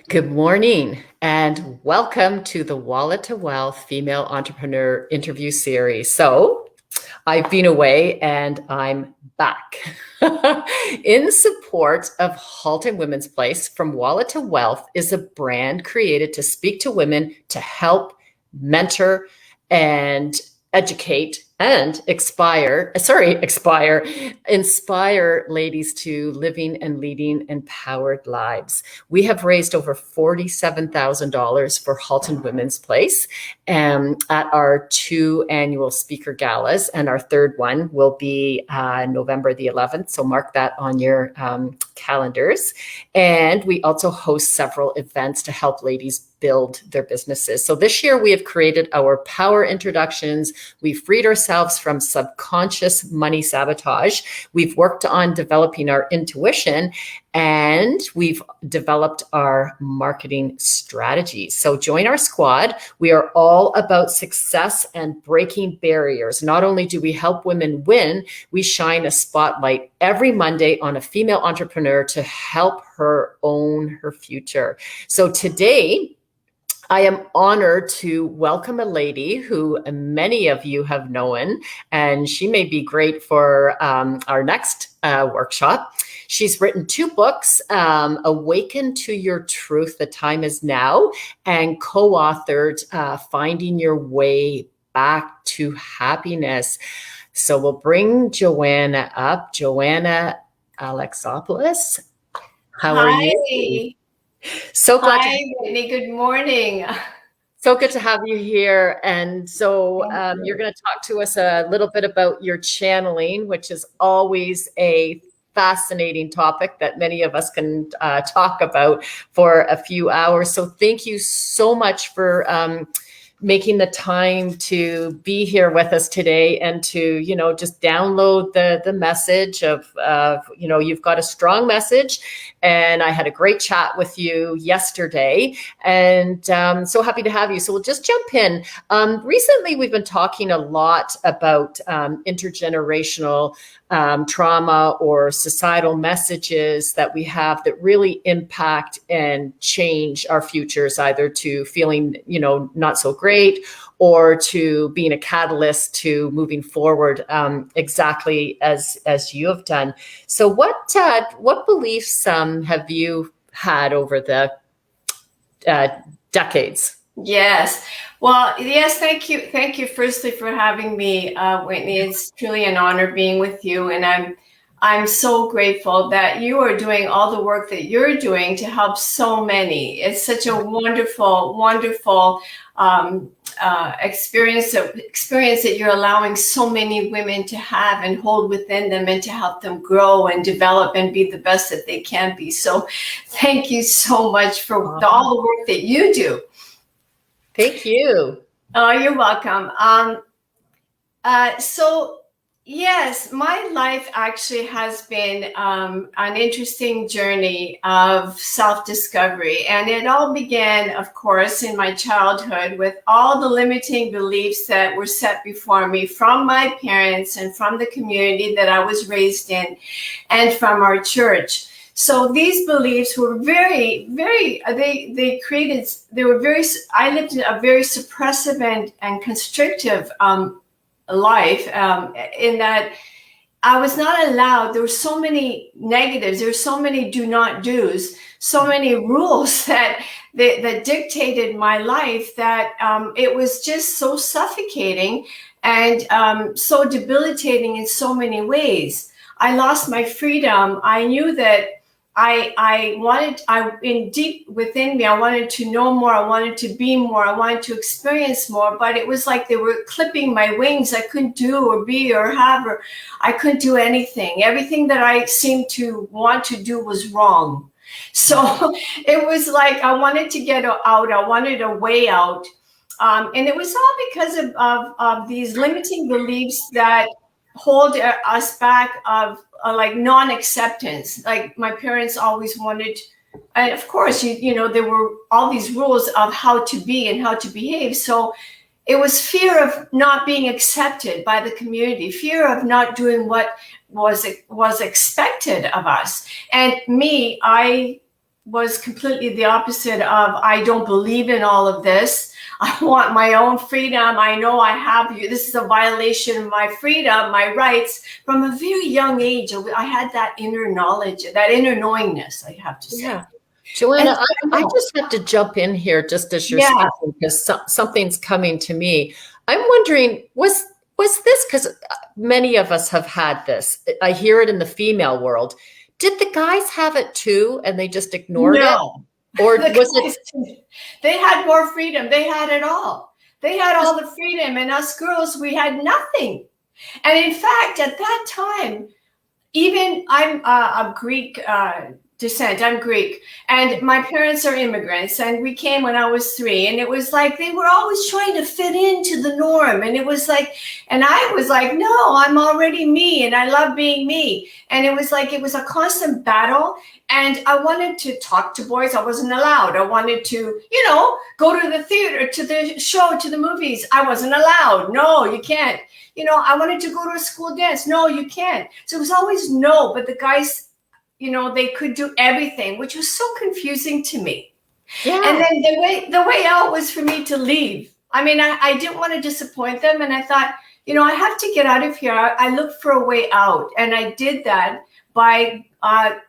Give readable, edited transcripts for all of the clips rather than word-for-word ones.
Good morning and welcome to the Wallet to Wealth Female Entrepreneur Interview Series. So I've been away and I'm back in support of Halton Women's Place. From Wallet to Wealth is a brand created to speak to women to help mentor and educate and inspire ladies to living and leading empowered lives. We have raised over $47,000 for Halton Women's Place at our 2 annual speaker galas, and our third one will be November the 11th. So mark that on your calendars. And we also host several events to help ladies build their businesses. So this year we have created our power introductions. We freed ourselves from subconscious money sabotage. We've worked on developing our intuition, and we've developed our marketing strategies. So join our squad. We are all about success and breaking barriers. Not only do we help women win, we shine a spotlight every Monday on a female entrepreneur to help her own her future. So today, I am honored to welcome a lady who many of you have known, and she may be great for our next workshop. She's written 2 books, Awaken To Your Truth, The Time Is Now, and co-authored Finding Your Way Back to Happiness. So we'll bring Joanna up. Joanna Alexopoulos, how are you? So glad. Hi, Whitney. Good morning. So good to have you here. And so you're going to talk to us a little bit about your channeling, which is always a fascinating topic that many of us can talk about for a few hours. So thank you so much for making the time to be here with us today and to, just download the message of, you've got a strong message, and I had a great chat with you yesterday, and so happy to have you. So we'll just jump in. Recently, we've been talking a lot about intergenerational trauma or societal messages that we have that really impact and change our futures, either to feeling, not so great, or to being a catalyst to moving forward, exactly as you have done. So what beliefs have you had over the decades? Yes. Well, yes, thank you. Thank you firstly for having me, Whitney. It's truly an honor being with you. And I'm so grateful that you are doing all the work that you're doing to help so many. It's such a wonderful, wonderful experience that you're allowing so many women to have and hold within them, and to help them grow and develop and be the best that they can be. So thank you so much for all the work that you do. Thank you. Oh, you're welcome. So yes, my life actually has been an interesting journey of self-discovery. And it all began, of course, in my childhood with all the limiting beliefs that were set before me from my parents and from the community that I was raised in and from our church. So these beliefs were I lived in a very suppressive and constrictive life, in that I was not allowed. There were so many negatives. There were so many do not do's, so many rules that dictated my life, that it was just so suffocating and so debilitating in so many ways. I lost my freedom. I knew that deep within me, I wanted to know more. I wanted to be more. I wanted to experience more, but it was like they were clipping my wings. I couldn't do or be or have, or I couldn't do anything. Everything that I seemed to want to do was wrong. So it was like I wanted to get out. I wanted a way out. And it was all because of these limiting beliefs that hold us back, of like non-acceptance. Like my parents always wanted, and of course, there were all these rules of how to be and how to behave. So it was fear of not being accepted by the community, fear of not doing what was expected of us. And me, I was completely the opposite of, I don't believe in all of this. I want my own freedom. I know I have you. This is a violation of my freedom, my rights. From a very young age, I had that inner knowledge, that inner knowingness, I have to say. Yeah. Joanna, I just have to jump in here just as you're speaking, because something's coming to me. I'm wondering, was this, because many of us have had this. I hear it in the female world. Did the guys have it too, and they just ignored it? Or was it? They had more freedom. They had it all. They had all the freedom, and us girls, we had nothing. And in fact, at that time, even I'm of Greek descent. I'm Greek, and my parents are immigrants, and we came when I was 3, and it was like they were always trying to fit into the norm, and it was like, and I was like, no, I'm already me, and I love being me, and it was like, it was a constant battle, and I wanted to talk to boys. I wasn't allowed. I wanted to, go to the theater, to the show, to the movies. I wasn't allowed. No, you can't. I wanted to go to a school dance. No, you can't. So it was always no, but the guys, they could do everything, which was so confusing to me. Yeah. And then the way out was for me to leave. I mean, I didn't want to disappoint them. And I thought, I have to get out of here. I looked for a way out. And I did that by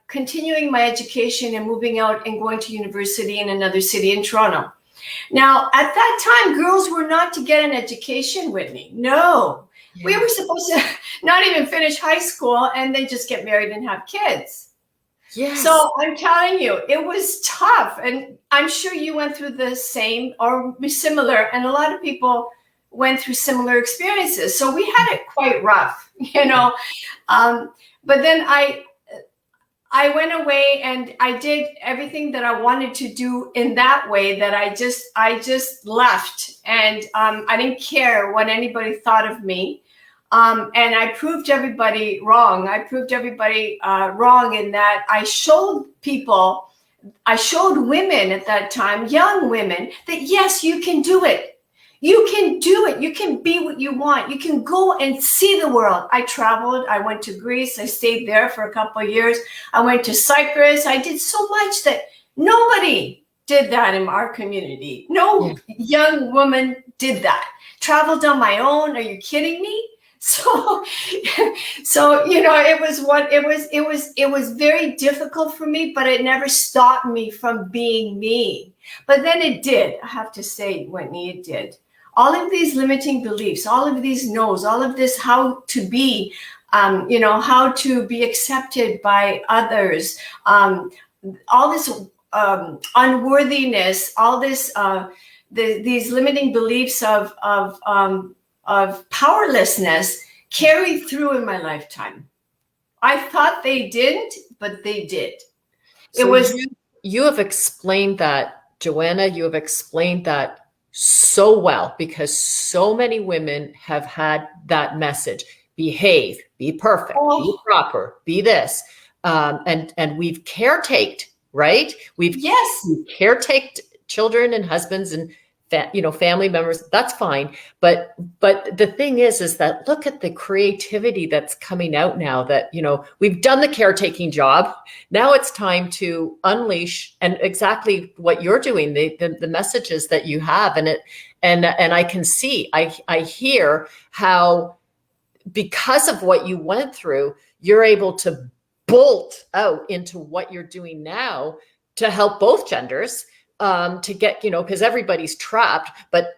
continuing my education and moving out and going to university in another city in Toronto. Now, at that time, girls were not to get an education with me. No. Yeah. We were supposed to not even finish high school and then just get married and have kids. Yes. So I'm telling you, it was tough. And I'm sure you went through the same or similar. And a lot of people went through similar experiences. So we had it quite rough, But then I went away and I did everything that I wanted to do in that way, that I just left. And I didn't care what anybody thought of me. And I proved everybody wrong. I proved everybody wrong in that I showed women at that time, young women, that yes, you can do it. You can do it. You can be what you want. You can go and see the world. I traveled. I went to Greece. I stayed there for a couple of years. I went to Cyprus. I did so much that nobody did that in our community. No young woman did that. Traveled on my own. Are you kidding me? So it was very difficult for me, but it never stopped me from being me. But then it did. I have to say, Whitney, it did. All of these limiting beliefs, all of these no's, all of this how to be, how to be accepted by others, all this unworthiness, all this these limiting beliefs of powerlessness carried through in my lifetime. I thought they didn't, but they did. You have explained that, Joanna, you have explained that so well, because so many women have had that message: behave, be perfect, be proper, be this. And we've caretaked, right? We've caretaked children and husbands and family members. That's fine. But the thing is that look at the creativity that's coming out now that, we've done the caretaking job. Now it's time to unleash, and exactly what you're doing, the messages that you have, and I can see, I hear how, because of what you went through, you're able to bolt out into what you're doing now to help both genders. To get, because everybody's trapped, but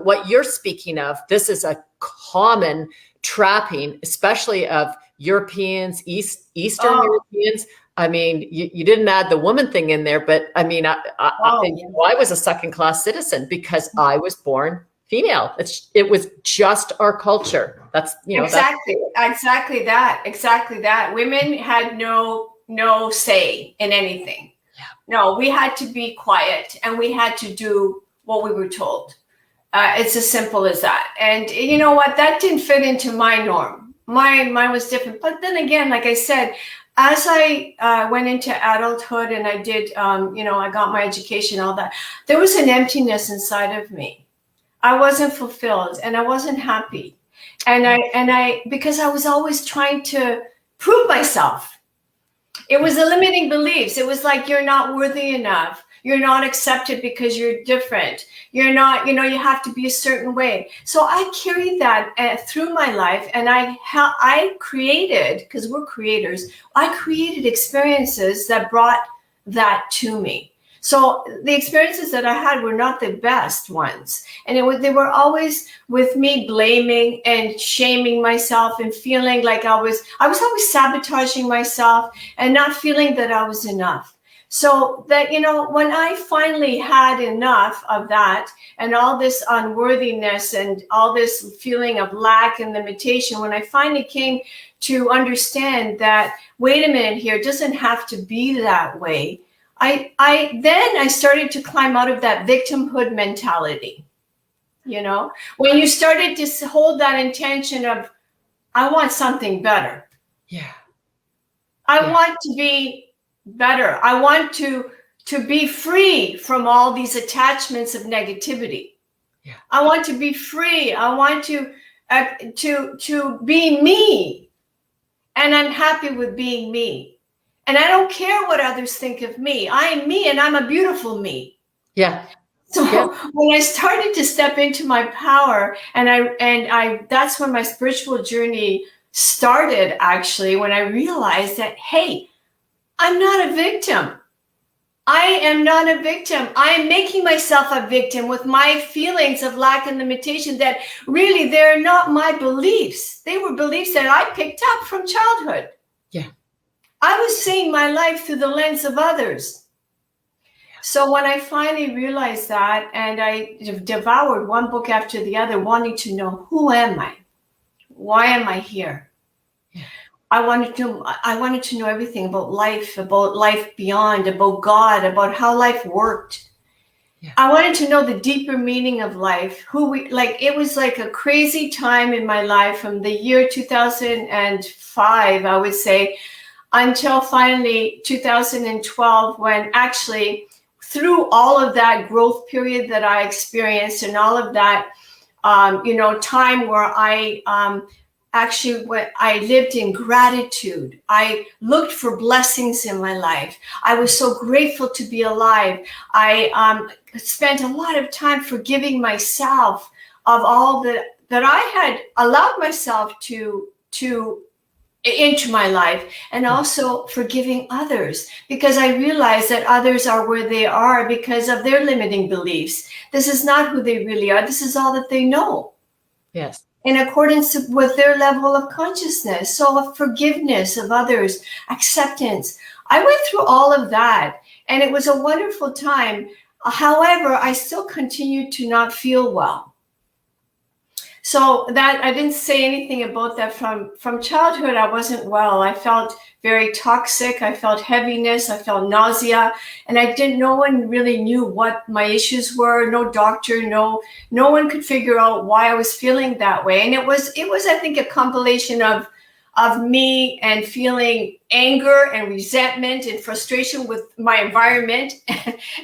what you're speaking of, this is a common trapping, especially of Europeans, Eastern Europeans. I mean, you didn't add the woman thing in there, but I mean, I was a second-class citizen because I was born female. It was just our culture. That's, exactly that. Women had no say in anything. No, we had to be quiet and we had to do what we were told. It's as simple as that. And you know what? That didn't fit into my norm. Mine was different. But then again, like I said, as I went into adulthood and I did, I got my education, all that, there was an emptiness inside of me. I wasn't fulfilled and I wasn't happy. And I because I was always trying to prove myself. It was the limiting beliefs. It was like, you're not worthy enough. You're not accepted because you're different. You're not, you have to be a certain way. So I carried that through my life, and I created, because we're creators, I created experiences that brought that to me. So the experiences that I had were not the best ones. And they were always with me blaming and shaming myself and feeling like I was always sabotaging myself and not feeling that I was enough. So that, when I finally had enough of that and all this unworthiness and all this feeling of lack and limitation, when I finally came to understand that, wait a minute here, it doesn't have to be that way. I started to climb out of that victimhood mentality. When you started to hold that intention of, I want something better. Yeah. I want to be better. I want to be free from all these attachments of negativity. Yeah. I want to be free. I want to be me. And I'm happy with being me. And I don't care what others think of me. I am me, and I'm a beautiful me. Yeah. So when I started to step into my power, and I that's when my spiritual journey started, actually, when I realized that, hey, I'm not a victim. I am not a victim. I am making myself a victim with my feelings of lack and limitation that really they're not my beliefs. They were beliefs that I picked up from childhood. Yeah. I was seeing my life through the lens of others. So when I finally realized that, and I devoured one book after the other, wanting to know, who am I? Why am I here? Yeah. I wanted to know everything about life beyond, about God, about how life worked. Yeah. I wanted to know the deeper meaning of life, it was like a crazy time in my life from the year 2005, I would say, until finally 2012, when actually through all of that growth period that I experienced and all of that, time where I I lived in gratitude. I looked for blessings in my life. I was so grateful to be alive. I spent a lot of time forgiving myself of all that I had allowed myself to into my life, and also forgiving others, because I realized that others are where they are because of their limiting beliefs. This is not who they really are. This is all that they know. Yes. In accordance with their level of consciousness. So of forgiveness of others, acceptance. I went through all of that, and it was a wonderful time. However, I still continued to not feel well. So that I didn't say anything about that from childhood. I wasn't well. I felt very toxic. I felt heaviness. I felt nausea, and no one really knew what my issues were. No doctor, no one could figure out why I was feeling that way. And it was I think a compilation of me and feeling anger and resentment and frustration with my environment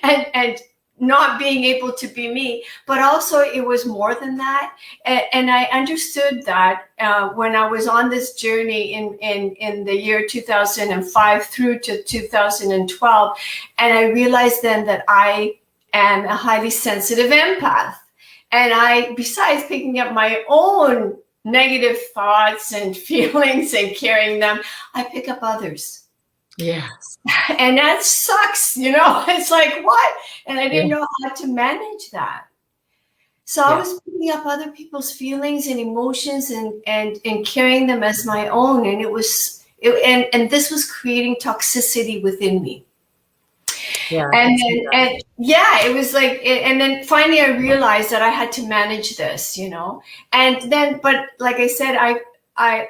and not being able to be me, but also it was more than that. And I understood that when I was on this journey in the year 2005 through to 2012. And I realized then that I am a highly sensitive empath. And besides picking up my own negative thoughts and feelings and carrying them, I pick up others. Yes. And that sucks, it's like, what? And I didn't know how to manage that. So I was picking up other people's feelings and emotions and carrying them as my own. And and this was creating toxicity within me. Yeah. And it was like, and then finally I realized that I had to manage this, and then, but like I said,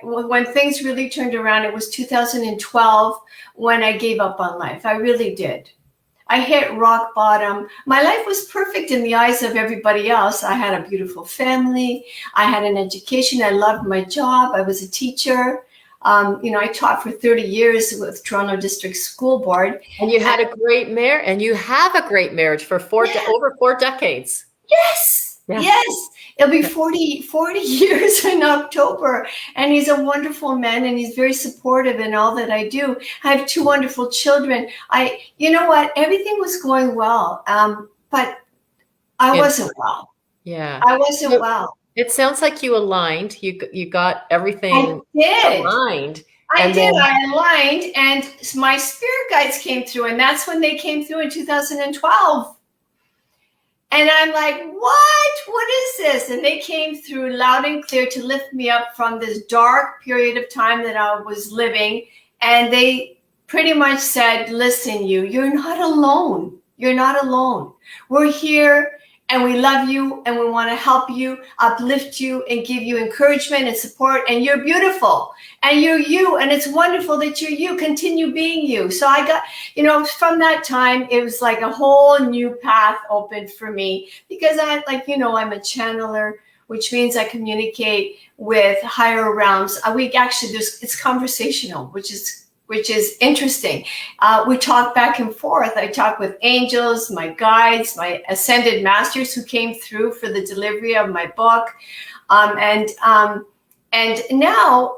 when things really turned around, it was 2012 when I gave up on life. I really did. I hit rock bottom. My life was perfect in the eyes of everybody else. I had a beautiful family. I had an education. I loved my job. I was a teacher. I taught for 30 years with Toronto District School Board. And you had a great marriage, and you have a great marriage for over 4 decades. Yes. Yeah. Yes, it'll be 40 years in October. And he's a wonderful man, and he's very supportive in all that I do. I have 2 wonderful children. You know what? Everything was going well, but I wasn't well. Yeah. I wasn't So well. it sounds like you aligned. You got I everything did. aligned. I And did. then, I aligned, and my spirit guides came through, and that's when they came through in 2012. And I'm like, what is this? And they came through loud and clear to lift me up from this dark period of time that I was living. And they pretty much said, listen, you're not alone. You're not alone. We're here, and we love you, and we want to help you, uplift you, and give you encouragement and support. And you're beautiful, and you're you, and it's wonderful that you're you. Continue being you. So I got, from that time, it was like a whole new path opened for me, because I'm a channeler, which means I communicate with higher realms. We actually it's conversational, which is interesting. We talk back and forth. I talk with angels, my guides, my ascended masters who came through for the delivery of my book. And now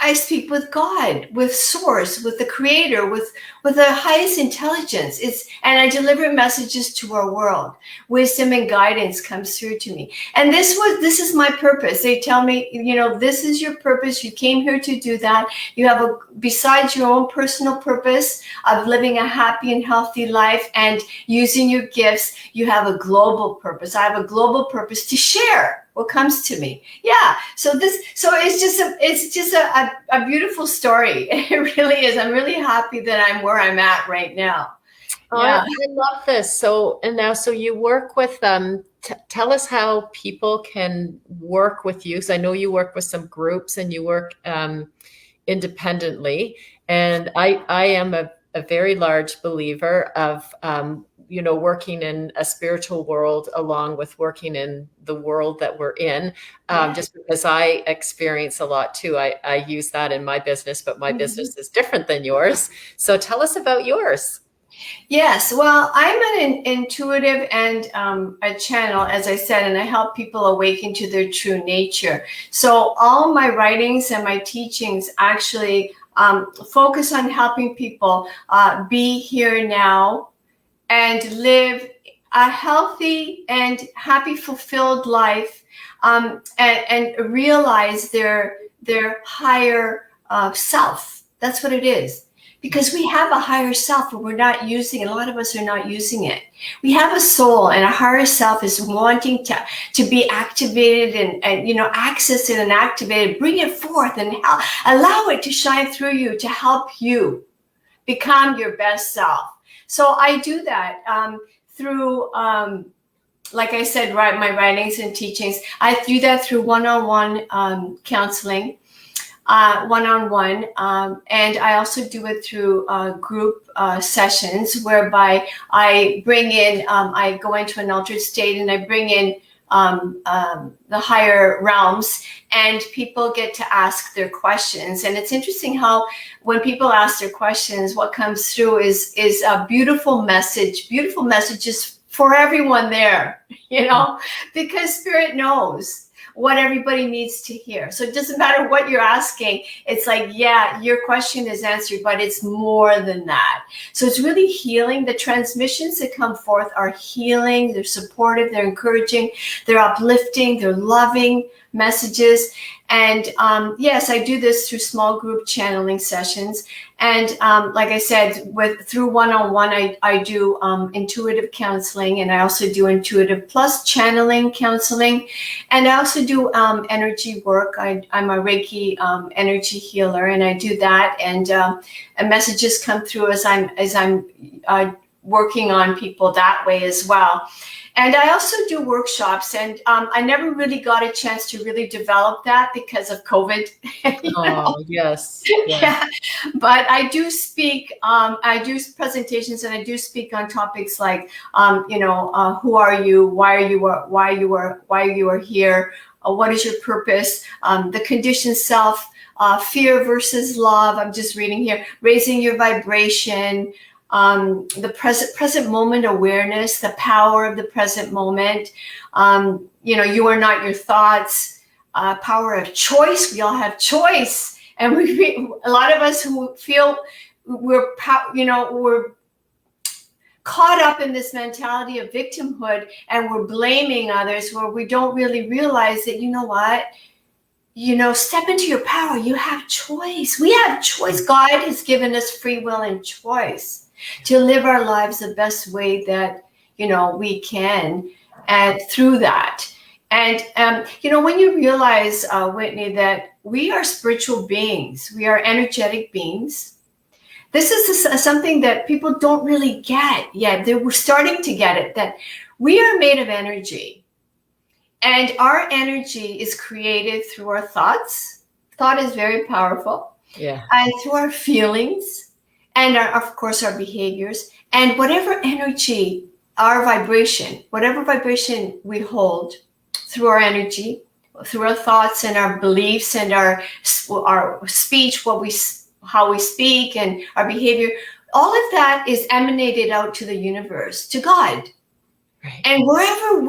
I speak with God, with Source, with the Creator, with the highest intelligence. And I deliver messages to our world. Wisdom and guidance comes through to me. And this is my purpose. They tell me, this is your purpose. You came here to do that. You have besides your own personal purpose of living a happy and healthy life and using your gifts, you have a global purpose. I have a global purpose to share what comes to me. Yeah. So it's just a beautiful story. It really is. I'm really happy that I'm where I'm at right now. yeah. I love this. So you work with tell us how people can work with you. So I know you work with some groups, and you work independently. And I am a very large believer of working in a spiritual world along with working in the world that we're in, just because I experience a lot too. I use that in my business, but my business is different than yours. So tell us about yours. Yes, well, I'm an intuitive and a channel, as I said, and I help people awaken to their true nature. So all my writings and my teachings actually focus on helping people be here now and live a healthy and happy, fulfilled life, and realize their higher self. That's what it is. Because we have a higher self, but we're not using it. A lot of us are not using it. We have a soul, and a higher self is wanting to be activated and access it and activate it, bring it forth and allow it to shine through you to help you become your best self. So I do that through, like I said, my writings and teachings. I do that through one-on-one counseling. One-on-one, and I also do it through group sessions, whereby I bring in, I go into an altered state, and I bring in the higher realms, and people get to ask their questions. And it's interesting how when people ask their questions, what comes through is a beautiful messages for everyone there, because Spirit knows what everybody needs to hear. So it doesn't matter what you're asking. It's like, yeah, your question is answered, but it's more than that. So it's really healing. The transmissions that come forth are healing. They're supportive. They're encouraging. They're uplifting. They're loving messages. And yes, I do this through small group channeling sessions. And like I said, through one-on-one, I do intuitive counseling, and I also do intuitive plus channeling counseling. And I also do energy work. I'm a Reiki energy healer, and I do that. And messages come through as I'm working on people that way as well. And I also do workshops, and I never really got a chance to really develop that because of COVID. Yes. Yeah. But I do speak, I do presentations, and I do speak on topics like, who are you? Why you are here? What is your purpose? The conditioned self, fear versus love. I'm just reading here, raising your vibration, the present moment awareness, the power of the present moment. You are not your thoughts. Power of choice. We all have choice, and a lot of us who feel we're caught up in this mentality of victimhood, and we're blaming others, where we don't really realize that, step into your power. You have choice. We have choice. God has given us free will and choice to live our lives the best way that, we can, and through that. And, when you realize, Whitney, that we are spiritual beings, we are energetic beings. This is something that people don't really get yet. We're starting to get it, that we are made of energy. And our energy is created through our thoughts. Thought is very powerful. Yeah. And through our feelings and, of course, our behaviors. And whatever energy, our vibration, whatever vibration we hold through our energy, through our thoughts and our beliefs and our speech, how we speak and our behavior, all of that is emanated out to the universe, to God. Right. And wherever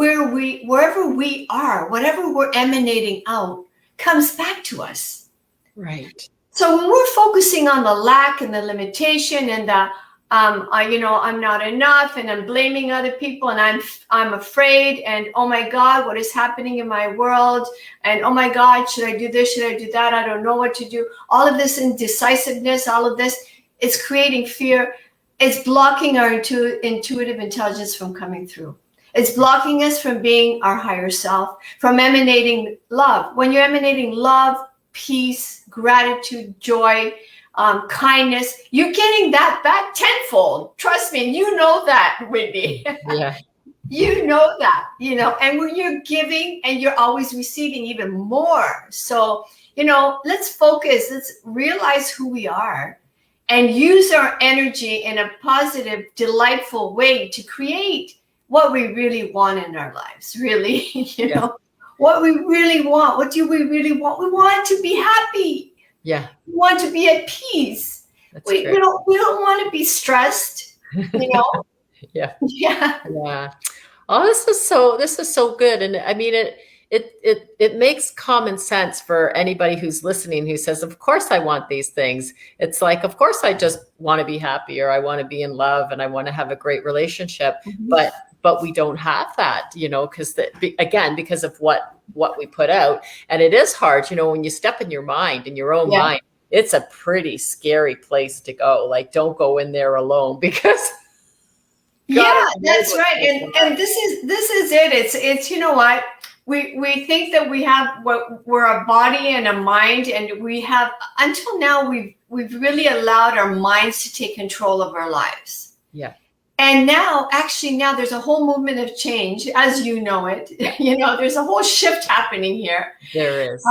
we are, whatever we're emanating out comes back to us. Right. So when we're focusing on the lack and the limitation and the, I'm not enough, and I'm blaming other people, and I'm afraid, and oh my God, what is happening in my world? And oh my God, should I do this? Should I do that? I don't know what to do. All of this indecisiveness, all of this is creating fear. It's blocking our intuitive intelligence from coming through. It's blocking us from being our higher self, from emanating love. When you're emanating love, peace, gratitude, joy, kindness, you're getting that back tenfold. Trust me, you know that, Whitney. Yeah. You know that, and when you're giving and you're always receiving even more. So, let's focus, let's realize who we are and use our energy in a positive, delightful way to create what we really want in our lives, really, what we really want. What do we really want? We want to be happy. Yeah. We want to be at peace. We don't want to be stressed, Yeah. Yeah. Yeah. Oh, this is so good. And I mean, it makes common sense for anybody who's listening who says, of course I want these things. It's like, of course I just want to be happy, or I want to be in love, and I want to have a great relationship. Mm-hmm. But we don't have that, because because of what we put out. And it is hard, when you step in your mind, in your own mind, it's a pretty scary place to go. Like, don't go in there alone, because that's right. And this is it. It's what we think that we have, we're a body and a mind, and we have, until now, we've really allowed our minds to take control of our lives. Yeah. And now there's a whole movement of change, as you know it. There's a whole shift happening here. There is.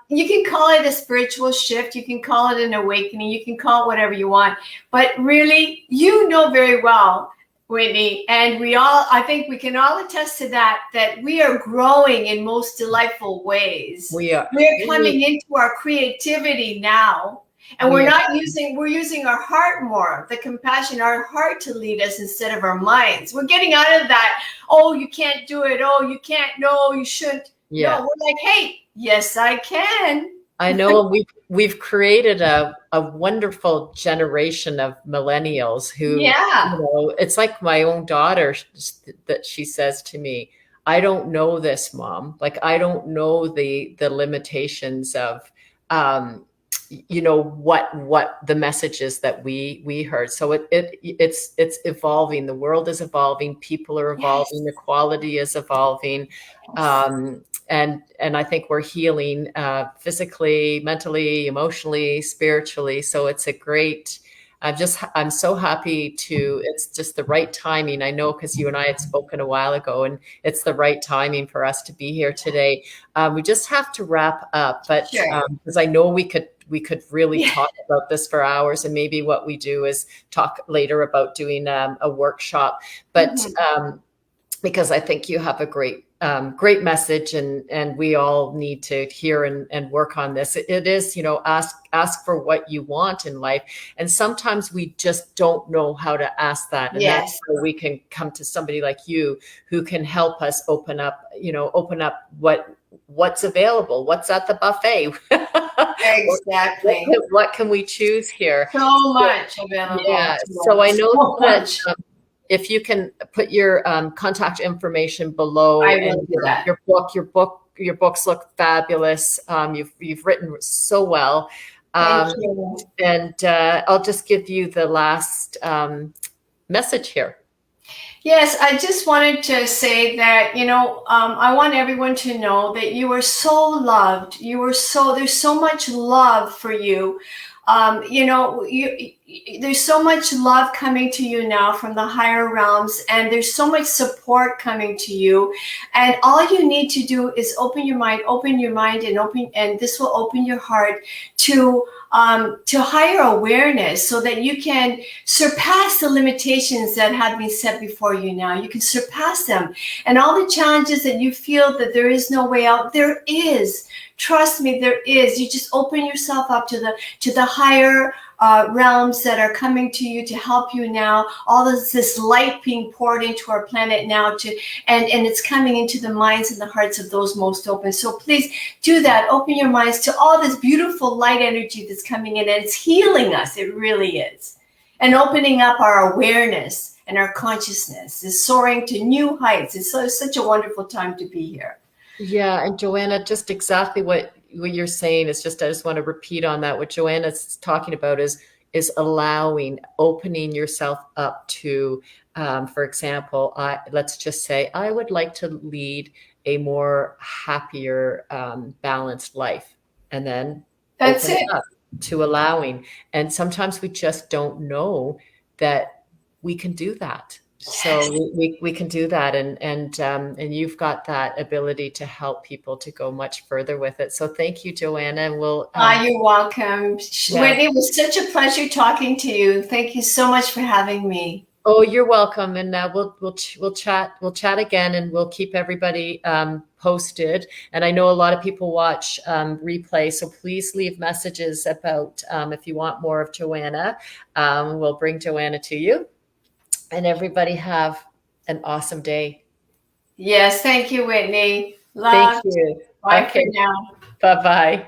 You can call it a spiritual shift. You can call it an awakening. You can call it whatever you want. But really, very well, Whitney, and I think we can all attest to that we are growing in most delightful ways. We're coming into our creativity now. And we're using our heart more, the compassion, our heart to lead us instead of our minds. We're getting out of that, oh, you can't do it. Oh, you can't. No, you shouldn't. Yeah. No, we're like, hey, yes, I can. I know we've created a wonderful generation of millennials who, it's like my own daughter that she says to me, I don't know this, Mom. Like, I don't know the limitations of, what the message is that we heard. So it's evolving. The world is evolving. People are evolving. Yes. Equality is evolving. Yes. And I think we're healing physically, mentally, emotionally, spiritually. So it's a great, I'm so happy it's just the right timing. I know, because you and I had spoken a while ago, and it's the right timing for us to be here today. We just have to wrap up, but because I know we could really talk about this for hours, and maybe what we do is talk later about doing a workshop, but because I think you have a great great message, and we all need to hear and work on this. It is, ask for what you want in life, and sometimes we just don't know how to ask that, and that's where we can come to somebody like you who can help us open up what's available, what's at the buffet. Exactly. What can we choose here? So much available. Yeah. So I know that. If you can put your contact information below, I will do that. Your books look fabulous. You've written so well. Thank you. And I'll just give you the last message here. Yes, I just wanted to say that, I want everyone to know that you are so loved. There's so much love for you. There's so much love coming to you now from the higher realms, and there's so much support coming to you. And all you need to do is open your mind, and this will open your heart to higher awareness, so that you can surpass the limitations that have been set before you now. You can surpass them. And all the challenges that you feel that there is no way out, there is. Trust me, there is. You just open yourself up to the higher realms that are coming to you to help you now. All this light being poured into our planet now, and it's coming into the minds and the hearts of those most open. So please do that. Open your minds to all this beautiful light energy that's coming in, and it's healing us. It really is. And opening up our awareness and our consciousness is soaring to new heights. It's such a wonderful time to be here. Yeah, and Joanna, just exactly what you're saying is just, I just want to repeat on that. What Joanna's talking about is allowing, opening yourself up to, for example, let's just say, I would like to lead a more happier, balanced life. And then that's it up to allowing. And sometimes we just don't know that we can do that. So we can do that, and you've got that ability to help people to go much further with it. So thank you, Joanna, and we'll. You're welcome, Whitney. It was such a pleasure talking to you. Thank you so much for having me. Oh, you're welcome, and we'll chat again, and we'll keep everybody posted. And I know a lot of people watch replay, so please leave messages about if you want more of Joanna. We'll bring Joanna to you. And everybody have an awesome day. Yes, thank you, Whitney. Love. Thank you. Bye for now. Bye-bye.